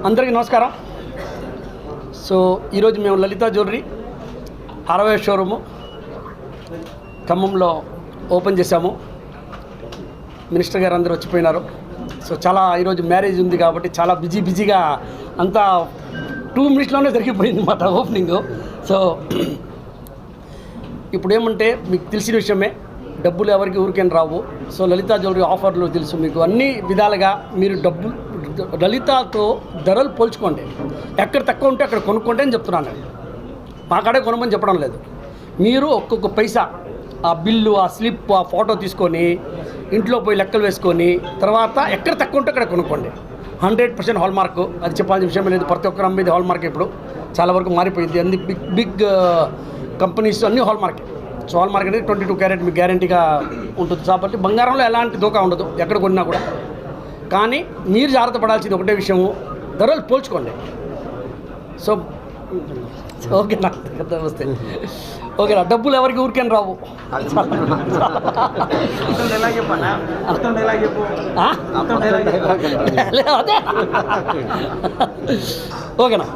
అందరికీ నమస్కారం. సో ఈరోజు మేము లలితా జ్యువెలరీ 60వ షోరూము ఖమ్మంలో ఓపెన్ చేశాము. మినిస్టర్ గారు అందరూ వచ్చిపోయినారు. సో చాలా ఈరోజు మ్యారేజ్ ఉంది కాబట్టి చాలా బిజీగా అంతా 2 మినిట్స్లోనే జరిగిపోయింది మాట ఓపెనింగ్. సో ఇప్పుడు ఏమంటే మీకు తెలిసిన విషయమే, డబ్బులు ఎవరికి ఊరికేం రావు. సో లలితా జ్యువెలరీ ఆఫర్లు తెలుసు మీకు, అన్ని విధాలుగా మీరు డబ్బులు లలితాతో ధరలు పోల్చుకోండి. ఎక్కడ తక్కువ ఉంటే అక్కడ కొనుక్కోండి అని చెప్తున్నాను. మా కాడే కొనమని చెప్పడం లేదు. మీరు ఒక్కొక్క పైసా ఆ బిల్లు, ఆ స్లిప్, ఆ ఫోటో తీసుకొని ఇంట్లో పోయి లెక్కలు వేసుకొని తర్వాత ఎక్కడ తక్కువ ఉంటే అక్కడ కొనుక్కోండి. 100% హాల్ మార్క్. అది చెప్పాల్సిన విషయం లేదు. ప్రతి ఒక్కరు అమ్మేది హాల్ మార్క్. ఇప్పుడు చాలా వరకు మారిపోయింది. అన్ని బిగ్ కంపెనీస్ అన్నీ హాల్ మార్కే. సో హాల్ మార్క్ అనేది 22 క్యారెట్ మీకు గ్యారంటీగా ఉంటుంది. కాబట్టి బంగారంలో ఎలాంటి దోకా ఉండదు ఎక్కడ కొన్నా కూడా. కానీ మీరు జాగ్రత్త పడాల్సింది ఒకటే విషయము, ధరలు పోల్చుకోండి. సో ఓకేనా, వస్తే ఓకేనా, డబ్బులు ఎవరికి ఊరికేం రావు. అదే ఓకేనా.